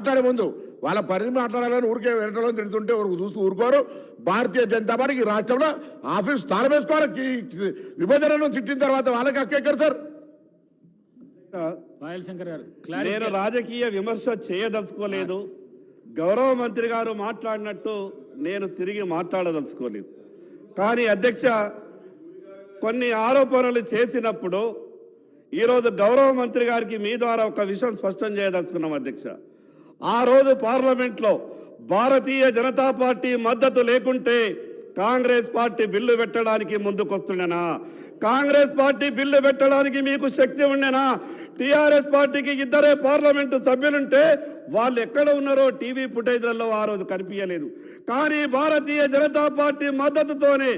మాట్లాడే ముందు వాళ్ళ పరిధి మాట్లాడాలని ఊరికే వెళ్ళడం తిడుతుంటే ఊరికి చూస్తూ ఊరుకోరు. భారతీయ జనతా పార్టీకి రాష్ట్రంలో ఆఫీస్ తాళం వేసుకోవాలి. విభజనను తిట్టిన తర్వాత వాళ్ళకి హక్కెక్కరు సార్. నేను రాజకీయ విమర్శ చేయదలుచుకోలేదు. గౌరవ మంత్రి గారు మాట్లాడినట్టు నేను తిరిగి మాట్లాడదలుచుకోలేదు. కానీ అధ్యక్ష, కొన్ని ఆరోపణలు చేసినప్పుడు ఈరోజు గౌరవ మంత్రి గారికి మీ ద్వారా ఒక విషయం స్పష్టం చేయదలుచుకున్నాం అధ్యక్ష. ఆ రోజు పార్లమెంట్లో భారతీయ జనతా పార్టీ మద్దతు లేకుంటే కాంగ్రెస్ పార్టీ బిల్లు పెట్టడానికి ముందుకొస్తుండేనా? కాంగ్రెస్ పార్టీ బిల్లు పెట్టడానికి మీకు శక్తి ఉండేనా? టీఆర్ఎస్ పార్టీకి ఇద్దరే పార్లమెంటు సభ్యులుంటే వాళ్ళు ఎక్కడ ఉన్నారో టీవీ ఫుటేజ్లలో ఆ రోజు కనిపించలేదు. కానీ భారతీయ జనతా పార్టీ మద్దతుతోనే,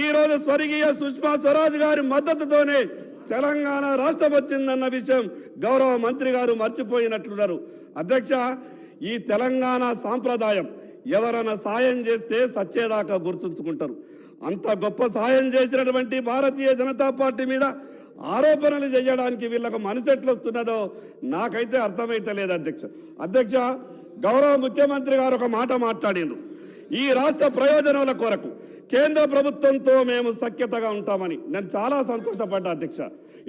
ఈరోజు స్వర్గీయ సుష్మా స్వరాజ్ గారి మద్దతుతోనే తెలంగాణ రాష్ట్రం వచ్చిందన్న విషయం గౌరవ మంత్రి గారు మర్చిపోయినట్లున్నారు. అధ్యక్ష, ఈ తెలంగాణ సాంప్రదాయం ఎవరైనా సాయం చేస్తే సచ్చేదాకా గుర్తుంచుకుంటారు. అంత గొప్ప సాయం చేసినటువంటి భారతీయ జనతా పార్టీ మీద ఆరోపణలు చేయడానికి వీళ్ళకు మనసు ఎట్లొస్తున్నదో నాకైతే అర్థమైతే లేదు అధ్యక్ష. గౌరవ ముఖ్యమంత్రి గారు ఒక మాట మాట్లాడినారు. ఈ రాష్ట్ర ప్రయోజనాల కొరకు కేంద్ర ప్రభుత్వంతో మేము సఖ్యతగా ఉంటామని. నేను చాలా సంతోషపడ్డా అధ్యక్ష.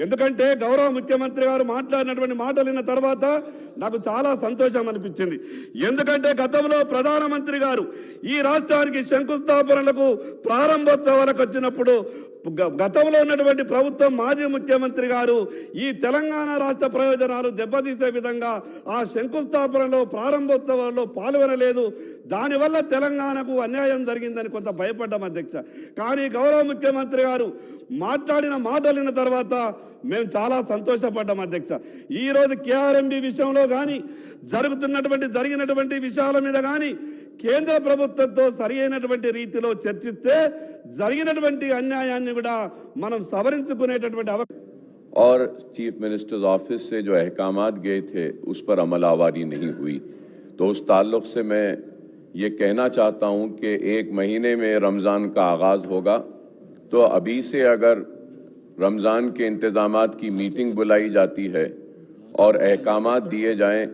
ఎందుకంటే గౌరవ ముఖ్యమంత్రి గారు మాట్లాడినటువంటి మాటలు విన్న తర్వాత నాకు చాలా సంతోషం అనిపించింది. ఎందుకంటే గతంలో ప్రధానమంత్రి గారు ఈ రాష్ట్రానికి శంకుస్థాపనలకు ప్రారంభోత్సవాలకు వచ్చినప్పుడు గతంలో ఉన్నటువంటి ప్రభుత్వం మాజీ ముఖ్యమంత్రి గారు ఈ తెలంగాణ రాష్ట్ర ప్రయోజనాలు దెబ్బతీసే విధంగా ఆ శంకుస్థాపనలో ప్రారంభోత్సవాల్లో పాల్గొనలేదు. దానివల్ల తెలంగాణకు అన్యాయం జరిగిందని కొంత భయపడ్డాం అధ్యక్ష. కానీ గౌరవ ముఖ్యమంత్రి గారు మాట్లాడిన మాటలు విన్న తర్వాత మేము చాలా సంతోషపడ్డాం అధ్యక్ష. ఈరోజు కేఆర్ఎంబి విషయంలో కానీ జరిగినటువంటి విషయాల మీద కానీ కేంద్ర ప్రభుత్వంతో సరి అయినటువంటి రీతిలో చర్చిస్తే జరిగినటువంటి అన్యాయాన్ని కూడా మనం సవరించుకునేటటువంటి और चीफ मिनिस्टर्स ऑफिस से जो अहकामात गए थे उस पर अमलावारी नहीं हुई। तो उस ताल्लुक से मैं ये कहना चाहता हूँ कि 1 महीने में रमज़ान का आगाज़ होगा, तो अभी से अगर रमज़ान के इंतज़ामात की मीटिंग बुलाई जाती है और अहकामात दिए जाएं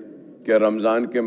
कि रमज़ान के